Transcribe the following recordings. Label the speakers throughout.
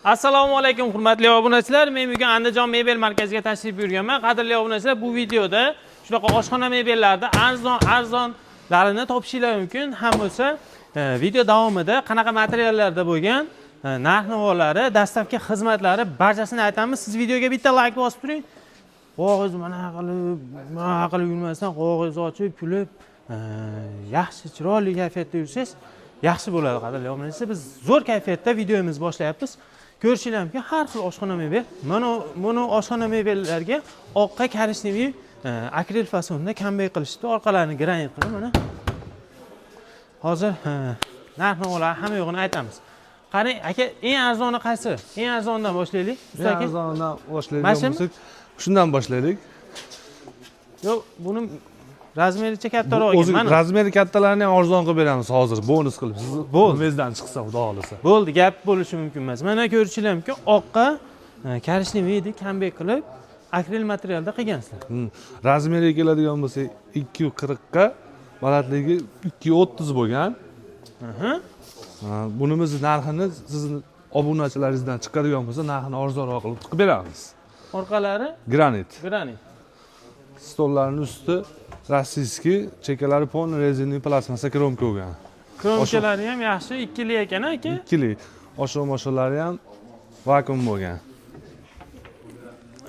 Speaker 1: Assalomu alaykum hurmatli obunachilar. Men bugun Andijon mebel markaziga tashrif buyurganman. Qadrli obunachilar, bu videoda shunaqa oshxona mebellarida arzonlarini topishingiz mumkin. Ham bo'lsa, video davomida qanaqa materiallarda bo'lgan narx-navolar, dastlabki xizmatlari barchasini aytamiz. Siz videoga bitta like bosib turing. Qog'oz mana qilib yurmasdan qog'oz ochib, kulib, yaxshi chiroyli kayfiyatda yursangiz yaxshi bo'ladi qadrli obunachilar. Biz zo'r kayfiyatda videomizni boshlayapmiz. Ko'rishingiz mumkin, har xil oshxona mebel. Mana oshxona mebellarga oqqa korishneviy akril fasonda kambay qilishdi. Orqalarini granit qilib mana. Hozir narx-navolar hamma yo'g'ini aytamiz. Qarang, aka, eng arzoni qaysi? Eng arzondan boshlaylik.
Speaker 2: Eng arzondan boshlaydigan bo'lsak, shundan boshlaylik.
Speaker 1: Yo'q, buni razmericha kattaroq.
Speaker 2: O'zi razmeri kattalarini ham arzon qilib beramiz hozir, bonus qilib. Siz bo'lmazdan chiqsa, xudo xolasa.
Speaker 1: Bo'ldi, gap bo'lishi mumkin emas. Mana ko'rishingiz mumkin, oqqa korishneviy kambay qilib akril materialda qilgansizlar.
Speaker 2: Razmeriga keladigan bo'lsa 240 ga, balandligi 230 bo'lgan. Bunimiz narxini sizni obunachilaringizdan chiqadigan bo'lsa, narxini arzonroq qilib beramiz.
Speaker 1: Orqalari
Speaker 2: granit.
Speaker 1: Stollarning
Speaker 2: usti rossiyskiy, chekalari polni rezinli plastmassa kromka bo'lgan.
Speaker 1: Kromkalari ham yaxshi, ikkili ekan aka.
Speaker 2: Ikkili. Osho-mosholari ham vakuum bo'lgan.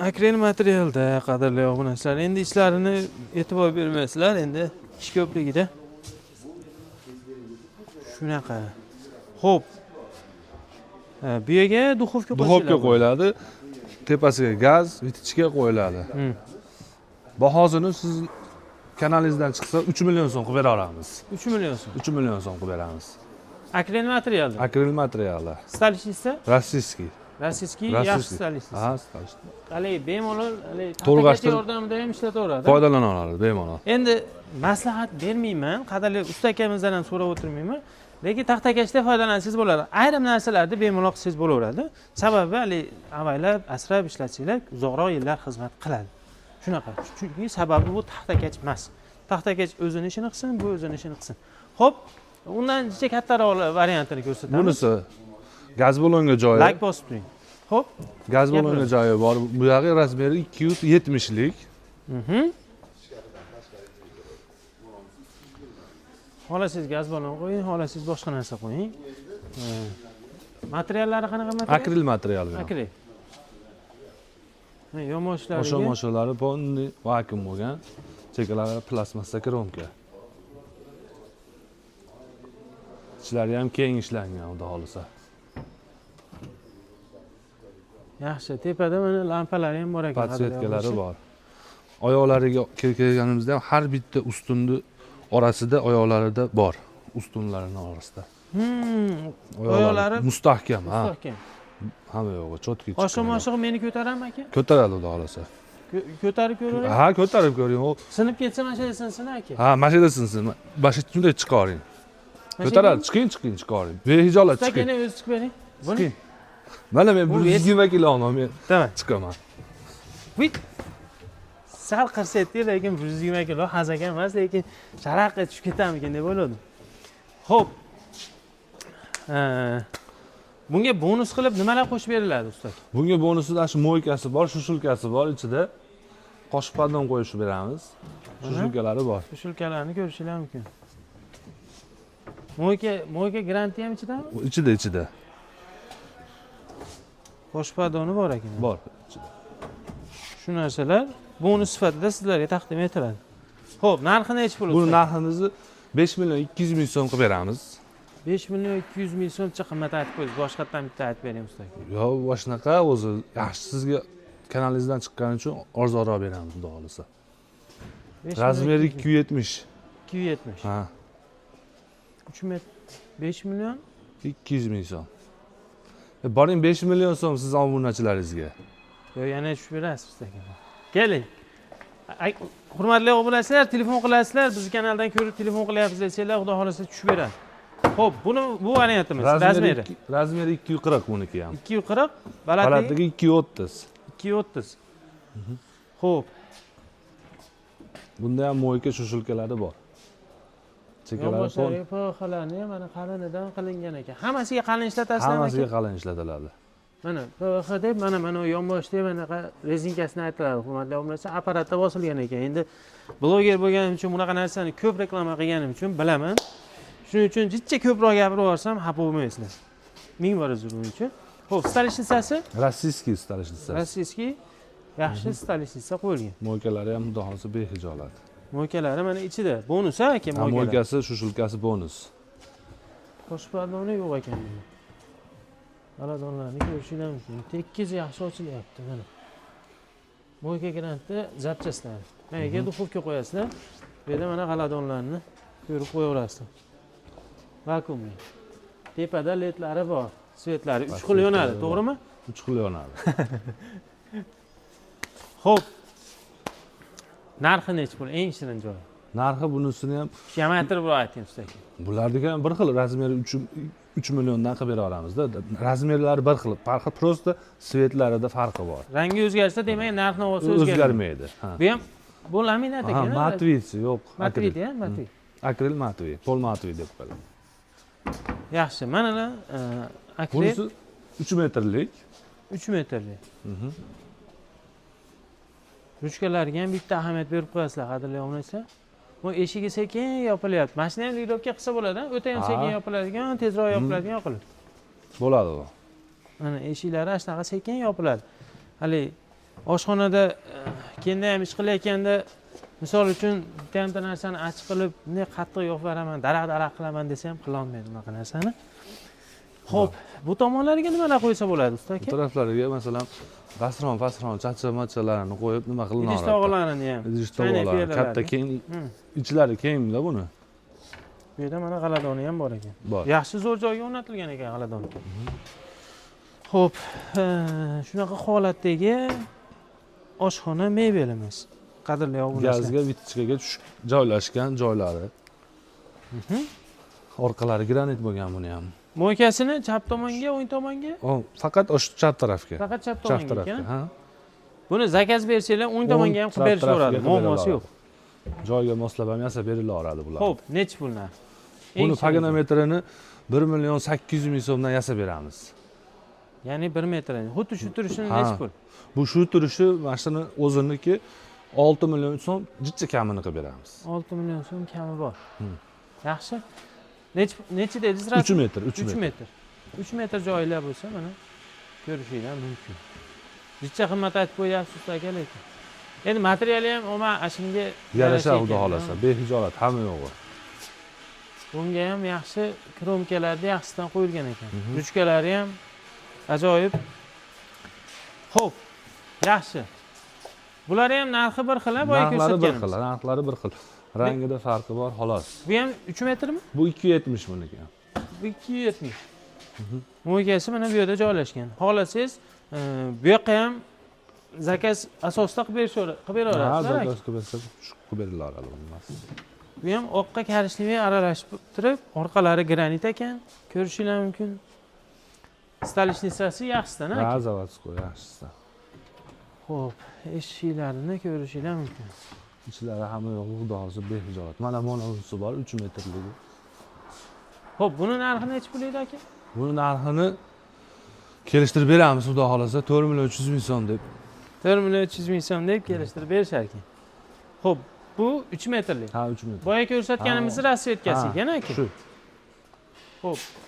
Speaker 1: Akril materialda qadrli obunachilar, endi ishlarini e'tibor bermaysizlar, endi ish ko'pligida. Shunaqa. Xo'p. Bu yerga duxovka
Speaker 2: qo'yiladi. Tepasiga gaz, vitichka qo'yiladi. Bahosini siz kanalingizdan chiqsa 3 million so'm qilib beramiz.
Speaker 1: 3 million so'm.
Speaker 2: 3 million so'm qilib beramiz.
Speaker 1: Akril materialda.
Speaker 2: Akril materialda.
Speaker 1: Stalishisi?
Speaker 2: Rossiyskiy.
Speaker 1: Rossiyskiy yaxshi stalishisi.
Speaker 2: Ha, stalish.
Speaker 1: Qalay bemalol,
Speaker 2: to'lg'ashtirib
Speaker 1: yordamida ham ishlataveradi.
Speaker 2: Foydalana oladi bemalol.
Speaker 1: Endi maslahat bermayman, qadrli usta akamizdan ham so'rab o'tirmayman. Lekin taxtakachda foydalansangiz bo'ladi. Ayrim narsalarni bemalol qilsangiz bo'laveradi. Sababi avaylab, asrab ishlatsanglar uzoqroq yillar xizmat qiladi. Shunaqa. Chunki sababi bu taxtakach emas. Taxtakach o'zini ishini qilsin, bu o'zini ishini qilsin. Xo'p, undan juda kattaroq variantini ko'rsatamiz.
Speaker 2: Bunisi gaz balonga joyi.
Speaker 1: Like bosib turing. Xo'p,
Speaker 2: gaz balonga joyi bor. Bu yog'i razmeri 270 lik.
Speaker 1: Xohlasangiz gaz balon qo'ying, xohlasangiz boshqa narsa qo'ying. Materiallari qanaqa material?
Speaker 2: Akril material.
Speaker 1: Akril. Yomoshlari.
Speaker 2: Osho-mosholari polni vakuum bo'lgan. Chekalari plastmassa kromka. Ichlari ham keng ishlangan, xudo xolasa.
Speaker 1: Yaxshi, tepada mana lampalari ham bor ekan.
Speaker 2: Podsvetkalari bor. Oyoqlariga kelganimizda ham har bitta ustunni orasida oyoqlarida bor. Ustunlarining orasida.
Speaker 1: Oyoqlari
Speaker 2: mustahkam, ha.
Speaker 1: Mustahkam.
Speaker 2: Hamma yo'g'i cho'tki chiqqan.
Speaker 1: Oshom-oshig'i meni ko'tarammi aka?
Speaker 2: Ko'taradi, xudo xolasa.
Speaker 1: Ko'tarib ko'ring.
Speaker 2: Ha, ko'tarib ko'ring.
Speaker 1: Sinib ketsa mashina sinsin aka.
Speaker 2: Ha, mashina sinsin. Mashina shunday chiqaring. Ko'taradi, chiqing, chiqaring. Behijolat chiqing.
Speaker 1: Aka, o'zi chiqib bering. Buni.
Speaker 2: Mana men 120 kiloman men chiqaman.
Speaker 1: Voy. Sal qirsetdi, lekin 120 kilo hazagan emas, lekin sharaqqa tushib ketamikin deb o'yladim. Xo'p. Bunga bonus qilib nimalar qo'shib beriladi usta?
Speaker 2: Bunga bonusida shu moykasi bor, shushulkasi bor, ichida qoshiq padon qo'yib beramiz. Shushulkalari bor.
Speaker 1: Shushulkalarni ko'rishingiz mumkin. Moyka garanti ham ichidami?
Speaker 2: Ichida.
Speaker 1: Qoshiq padoni bor ekan.
Speaker 2: Bor.
Speaker 1: Shu narsalar bonus sifatida sizlarga taqdim etiladi. Xo'p, narxi necha pul?
Speaker 2: Bu narximizni 5 million 200 ming so'm qilib beramiz.
Speaker 1: 5 million 200 ming so'mcha qimmat aytib qo'ysiz. Boshqatdan bitta aytib bering usta.
Speaker 2: Yo'q, boshqa o'zi yaxshi sizga kanalingizdan chiqqani uchun arzonroq beramiz, xudo xolasa. Razmeri 270.
Speaker 1: 270.
Speaker 2: Ha.
Speaker 1: 3 metr 5 million
Speaker 2: 200 ming so'm. Boring 5 million so'm siz obunachilaringizga.
Speaker 1: Yo'q, yana tushib berasiz usta aka. Keling. Hurmatli obunachilar, telefon qilasizlar, biz kanaldan ko'rib telefon qilyapmiz desanglar, xudo xolasa tushib beradi. Xo'p, bu variantimiz.
Speaker 2: Razmeri 240 buniki ham.
Speaker 1: 240,
Speaker 2: balandligi 230.
Speaker 1: 230. Xo'p.
Speaker 2: Bunda ham moyka shushulkalari bor.
Speaker 1: Yonboshlari poxalarni mana qalinidan qilingan ekan. Hammasiga qalin ishlatasizmi?
Speaker 2: Hammasiga qalin ishlatiladi.
Speaker 1: Mana PVH deb mana u yonboshda manaqa rezinkasini aytiladi, hurmatli obunachilar. Apparatda bosilgan ekan. Endi bloger bo'lganim uchun bunaqa narsani ko'p reklama qilganim uchun bilaman. Shuning uchun jichcha ko'proq gapirib yuborsam xafa bo'lmaysizlar. Ming bor uzr buning uchun. Xo'p, stalishnicasi?
Speaker 2: Rossiyskiy stalishnica.
Speaker 1: Rossiyskiy yaxshi stalishnica qo'yilgan.
Speaker 2: Mo'ykalari ham xudo xohlasa behijolat.
Speaker 1: Mo'ykalari mana ichida. Bonus aka mo'ykalar.
Speaker 2: Mo'ykasi, shushulkasi bonus.
Speaker 1: Qo'shib pardoni yo'q ekan. Aladonlarni ko'rishinglar mumkin. Tekkiz yaxshi ochilyapti mana. Mo'yka grantda zapchastlari. Maniga duxovka qo'yasizlar. Bu yerda mana g'aladonlarni ko'rib qo'yaverasizlar. Vakuumli. Tepada ledlari bor. Svetlari 3 xil yonadi, to'g'rimi?
Speaker 2: 3 xil yonadi.
Speaker 1: Xo'p. Narxi nechi pul? Eng shirin joyi.
Speaker 2: Narxi bunisini ham
Speaker 1: Geometrib ayting usta aka.
Speaker 2: bularniki ham bir xil, razmeri 3 milliondan qilib bera olamizda. Razmerlari bir xil, farqi prosta svetlarida farqi bor.
Speaker 1: Rangi o'zgarsa, demak narx-navosi
Speaker 2: O'zgarmaydi. Ha.
Speaker 1: Bu ham bu laminat ekan.
Speaker 2: Matviysi yo'q.
Speaker 1: Matviydi, matviy.
Speaker 2: Akril matviy, pol matviy deb qo'yiladi.
Speaker 1: Yaxshi. Mana akril
Speaker 2: Bunisi 3 metrlik.
Speaker 1: 3 metrli. Ruchkalariga ham bitta ahamiyat berib qo'yasizlar, qadrli obunachilar. Bu eshigi sekin yopilyapti. Mashina ham lirovka qilsa bo'ladi, o'ta ham sekin yopiladigan, tezroq yopiladigan qilib.
Speaker 2: Bo'ladi u.
Speaker 1: Mana eshiklari shunaqa sekin yopiladi. Hali oshxonada kenda ham ish qilayotganda, misol uchun bitta narsani achiq qilib, bunday qattiq yopib beraman, daraq qilaman desa ham qila olmaydi bunaqa narsani. Xo'p, bu tomonlariga nimalar qo'ysa bo'ladi usta aka?
Speaker 2: Bu taraflariga masalan gastron, chacha-machalarni qo'yib nima qilinadi?
Speaker 1: Idish tog'alarini ham.
Speaker 2: Idish tog'alari katta keng, ichlari kengda buni.
Speaker 1: Bu yerda mana g'aladoni ham bor ekan.
Speaker 2: Bor.
Speaker 1: Yaxshi zo'r joyga o'rnatilgan ekan g'aladon. Xo'p, shunaqa holatdagi oshxona mebelimiz. Qadrli obunachilar.
Speaker 2: Gazga, vitichkaga joylashgan joylari. Orqalari granit bo'lgan buni ham.
Speaker 1: Mo'ykasini chap tomonga, o'ng tomonga?
Speaker 2: Faqat o'sha chap tarafga.
Speaker 1: Faqat chap
Speaker 2: Chap
Speaker 1: tomonga
Speaker 2: tarafga,
Speaker 1: ekan.
Speaker 2: ha.
Speaker 1: Buni zakaz bersanglar, o'ng tomonga ham qilib berishaveradi, muammosi yo'q.
Speaker 2: Joyiga moslab ham yasab berilaveradi bular.
Speaker 1: Xo'p, nechi pul narx?
Speaker 2: Buni paganometrini 1 million 800 ming so'mdan yasab beramiz.
Speaker 1: Ya'ni 1 metr. Xuddi shu turishini nechi pul?
Speaker 2: Bu shu turishi mashina o'ziniki 6 million so'm jichcha kamini qilib beramiz.
Speaker 1: 6 million so'm kami bor. Yaxshi. Nechi dedingiz?
Speaker 2: 3 metr,
Speaker 1: 3 metr. 3 metr joylar bo'lsa, mana ko'rishinglar mumkin. Jichcha qimmat aytib qo'yapsiz usta aka lekin. Endi materiali ham shunga
Speaker 2: yarasha xudo xolasa, behijolat hamma yo'g'i.
Speaker 1: Bunga ham yaxshi kromkalarda yaxshisidan qo'yilgan ekan. Ruchkalari ham ajoyib. Xo'p, yaxshi. Bular ham narxi bir xil, boya ko'rsatganimiz.
Speaker 2: Narxlari bir xil. Rangida farqi bor, xolos.
Speaker 1: Bu ham 3 metrmi?
Speaker 2: Bu 270 buniki.
Speaker 1: Bu 270. Mo'ykasi mana bu yerda joylashgan. Xohlasangiz, bu yoqqa ham zakaz asosida qilib beraverasizlar.
Speaker 2: Ha, zakaz qilib bersa, qilib berilaveradi bundan.
Speaker 1: Bu ham oqqa karishli aralashib turib, orqalari granit ekan, ko'rishinglar mumkin. Stalishnicasi yaxshisidan, aka.
Speaker 2: Ha, zavodskoy yaxshisidan.
Speaker 1: Xo'p, eshiklarini ko'rishinglar mumkin.
Speaker 2: Ichlari hamma yo'g'i xudo xohlasa behijolat. Mana monosi bor 3 metrligi.
Speaker 1: Xo'p, buni narxi nechi pul edi aka?
Speaker 2: Buni narxini kelishtirib beramiz xudo xohlasa 4 million 300 ming so'm deb.
Speaker 1: 4 million 300 ming so'm deb kelishtirib berishar ekan. Xo'p, bu 3 metrlik.
Speaker 2: Ha, 3 metr.
Speaker 1: Boya ko'rsatganimiz rasvetkasi ekan aka.
Speaker 2: Shu.
Speaker 1: Xo'p,